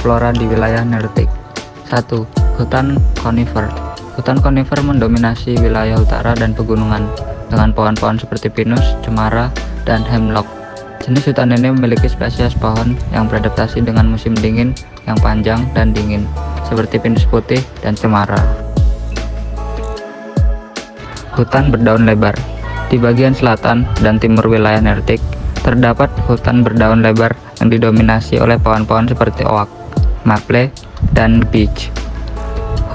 flora di wilayah Nearctic. 1. Hutan konifer. Hutan konifer mendominasi wilayah utara dan pegunungan dengan pohon-pohon seperti pinus, cemara, dan hemlock. Jenis hutan ini memiliki spesies pohon yang beradaptasi dengan musim dingin yang panjang dan dingin, seperti pinus putih dan cemara. Hutan berdaun lebar. Di bagian selatan dan timur wilayah Nearctic, terdapat hutan berdaun lebar yang didominasi oleh pohon-pohon seperti oak, maple, dan beech.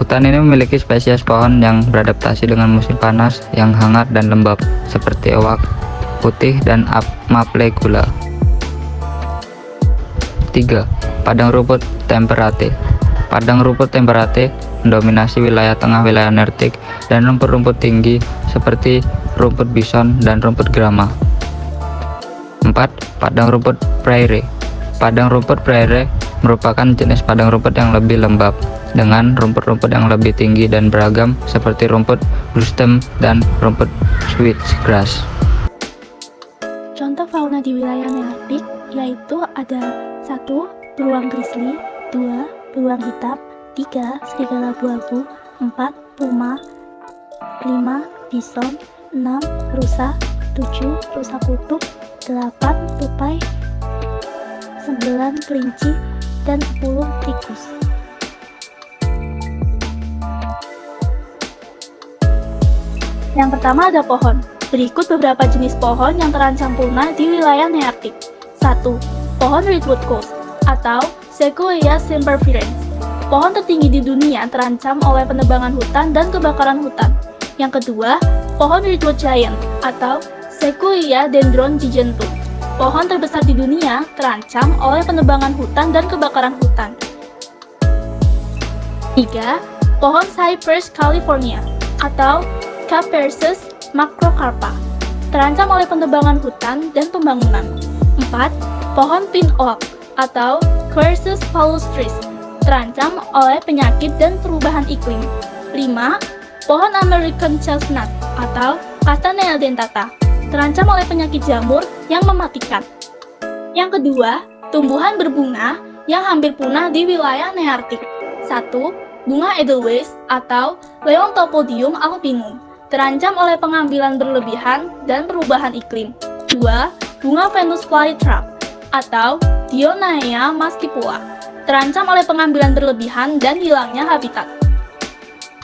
Hutan ini memiliki spesies pohon yang beradaptasi dengan musim panas yang hangat dan lembab, seperti oak putih dan maple gula. 3. Padang rumput temperate. Padang rumput temperate mendominasi wilayah tengah wilayah Nearctic dan rumput-rumput tinggi seperti rumput bison dan rumput grama. 4. Padang rumput prairie. Padang rumput prairie merupakan jenis padang rumput yang lebih lembab dengan rumput-rumput yang lebih tinggi dan beragam seperti rumput bluestem dan rumput switchgrass. Contoh fauna di wilayah Nearctic yaitu ada 1. Beruang grizzly, 2. Beruang hitam, 3. Serigala abu-abu, 4. Puma, 5. Bison, 6. Rusa, 7. Rusa kutub, 8. Tupai, 9. Kelinci, dan 10. Tikus. Yang pertama ada pohon. Berikut beberapa jenis pohon yang terancam punah di wilayah Nearctic. 1. Pohon redwood ghost atau Sequoia sempervirens. Pohon tertinggi di dunia terancam oleh penebangan hutan dan kebakaran hutan. Yang kedua, pohon redwood giant atau Sequoia dendron giganteum. Pohon terbesar di dunia terancam oleh penebangan hutan dan kebakaran hutan. 3. Pohon Cypress california atau Capersus macrocarpa, terancam oleh penebangan hutan dan pembangunan. 4. Pohon pine oak atau Quercus palustris, terancam oleh penyakit dan perubahan iklim. 5. Pohon American chestnut atau Castanea dentata, terancam oleh penyakit jamur yang mematikan. Yang kedua, tumbuhan berbunga yang hampir punah di wilayah Nearctic. 1. Bunga Edelweiss atau Leontopodium albinum, terancam oleh pengambilan berlebihan dan perubahan iklim. 2. Bunga Venus flytrap atau Dionaea mascipula, terancam oleh pengambilan berlebihan dan hilangnya habitat.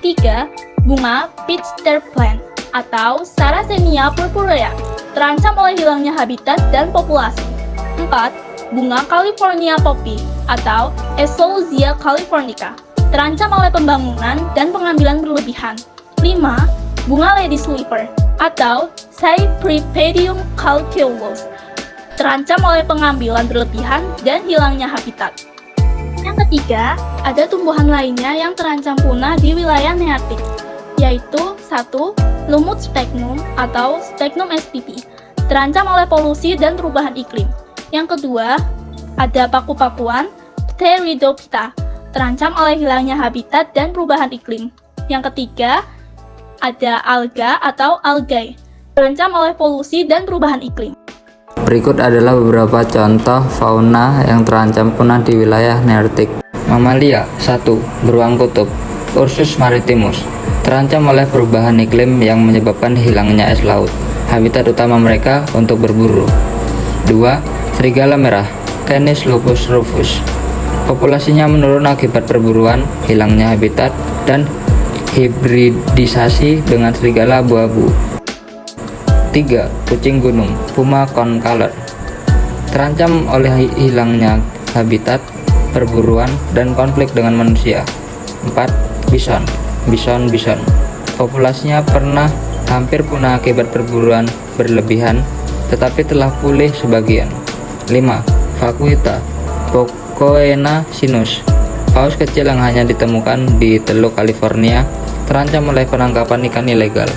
3. Bunga peach tar plant atau Sarracenia purpurea, terancam oleh hilangnya habitat dan populasi. 4. Bunga California poppy atau Essolzia californica, terancam oleh pembangunan dan pengambilan berlebihan. 5. Bunga lady sleeper atau Cypripedium calceolus, terancam oleh pengambilan berlebihan dan hilangnya habitat. Yang ketiga, ada tumbuhan lainnya yang terancam punah di wilayah Nearctic, yaitu 1. Lumut sphagnum atau Sphagnum spp, terancam oleh polusi dan perubahan iklim. Yang kedua, ada paku-pakuan Pteridophyta, terancam oleh hilangnya habitat dan perubahan iklim. Yang ketiga, ada alga atau algae, terancam oleh polusi dan perubahan iklim. Berikut adalah beberapa contoh fauna yang terancam punah di wilayah Nearctic. Mamalia. 1. Beruang kutub Ursus maritimus, terancam oleh perubahan iklim yang menyebabkan hilangnya es laut. Habitat utama mereka untuk berburu. 2. Serigala merah Canis lupus rufus, populasinya menurun akibat perburuan, hilangnya habitat, dan hibridisasi dengan serigala abu-abu. 3. Kucing gunung Puma concolor, terancam oleh hilangnya habitat, perburuan, dan konflik dengan manusia. 4. Bison populasinya pernah hampir punah akibat perburuan berlebihan, tetapi telah pulih sebagian. 5. Vaquita Pocoena sinus, paus kecil yang hanya ditemukan di Teluk California, terancam oleh penangkapan ikan ilegal.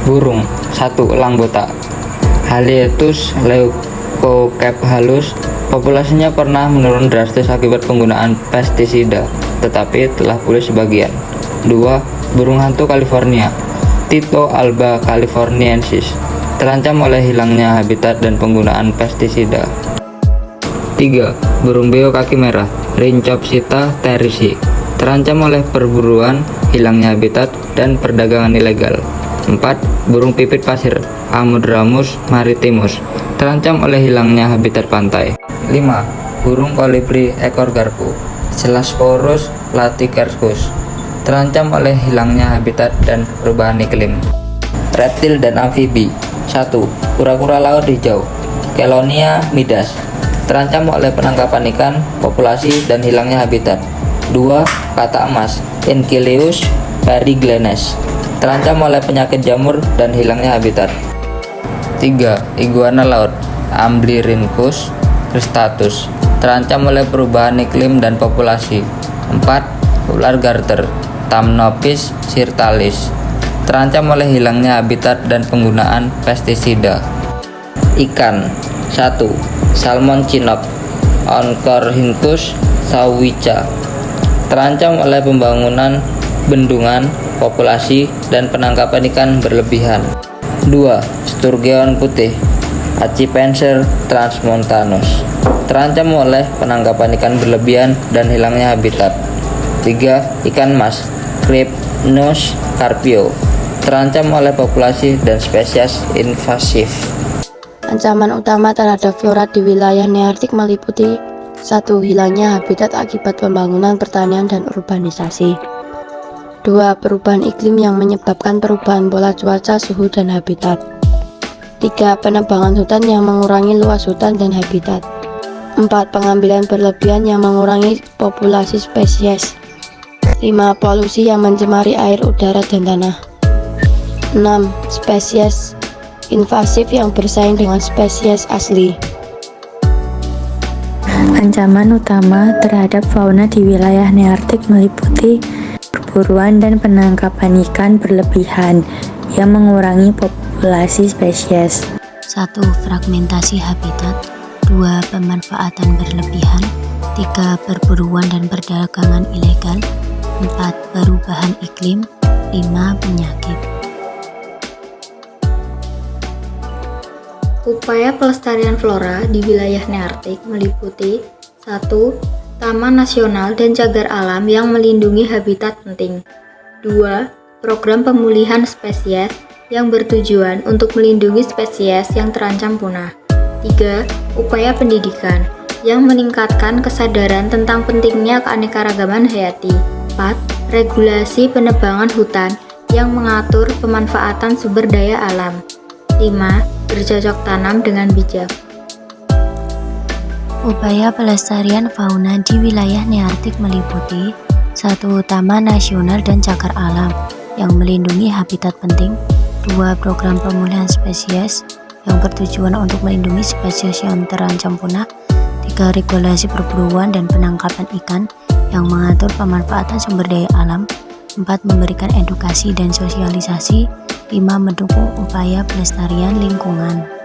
Burung. 1. Elang botak Haliaeetus leucocephalus, populasinya pernah menurun drastis akibat penggunaan pestisida, tetapi telah pulih sebagian. 2. Burung hantu California Tyto alba californiensis, terancam oleh hilangnya habitat dan penggunaan pestisida. 3. Burung beo kaki merah Rhinopsita therisi terancam oleh perburuan, hilangnya habitat, dan perdagangan ilegal. 4. Burung pipit pasir Ammodramus maritimus terancam oleh hilangnya habitat pantai. 5. Burung kolibri ekor garpu Selasphorus laticercus terancam oleh hilangnya habitat dan perubahan iklim. Reptil dan amfibi. 1. Kura-kura laut hijau Chelonia midas terancam oleh penangkapan ikan, populasi, dan hilangnya habitat. 2. Katak emas Encheleus pariglenes terancam oleh penyakit jamur dan hilangnya habitat. 3. Iguana laut Amblyrhynchus cristatus terancam oleh perubahan iklim dan populasi. 4. Ular garter Thamnophis sirtalis terancam oleh hilangnya habitat dan penggunaan pestisida. Ikan. 1. Salmon chinook Oncorhynchus sawicha terancam oleh pembangunan bendungan, populasi, dan penangkapan ikan berlebihan. 2. Sturgeon putih Accipenser transmontanus terancam oleh penangkapan ikan berlebihan dan hilangnya habitat. 3. Ikan mas Crypnus carpio terancam oleh populasi dan spesies invasif. Ancaman utama terhadap flora di wilayah Nearktik meliputi 1. Hilangnya habitat akibat pembangunan pertanian dan urbanisasi. 2. Perubahan iklim yang menyebabkan perubahan pola cuaca, suhu, dan habitat. 3. Penebangan hutan yang mengurangi luas hutan dan habitat. 4. Pengambilan berlebihan yang mengurangi populasi spesies. 5. Polusi yang mencemari air, udara, dan tanah. 6. Spesies invasif yang bersaing dengan spesies asli. Ancaman utama terhadap fauna di wilayah Nearktik meliputi perburuan dan penangkapan ikan berlebihan yang mengurangi populasi spesies. 1. Fragmentasi habitat. 2. Pemanfaatan berlebihan. 3. Perburuan dan perdagangan ilegal. 4. Perubahan iklim. 5. Penyakit. Upaya pelestarian flora di wilayah Nearktik meliputi 1. Taman nasional dan cagar alam yang melindungi habitat penting. 2. Program pemulihan spesies yang bertujuan untuk melindungi spesies yang terancam punah. 3. Upaya pendidikan yang meningkatkan kesadaran tentang pentingnya keanekaragaman hayati. 4. Regulasi penebangan hutan yang mengatur pemanfaatan sumber daya alam. 5. Bercocok tanam dengan bijak. Upaya pelestarian fauna di wilayah Nearktik meliputi 1. Taman nasional dan cagar alam yang melindungi habitat penting. 2. Program pemulihan spesies yang bertujuan untuk melindungi spesies yang terancam punah. 3. Regulasi perburuan dan penangkapan ikan yang mengatur pemanfaatan sumber daya alam. 4. Memberikan edukasi dan sosialisasi. 5. Mendukung upaya pelestarian lingkungan.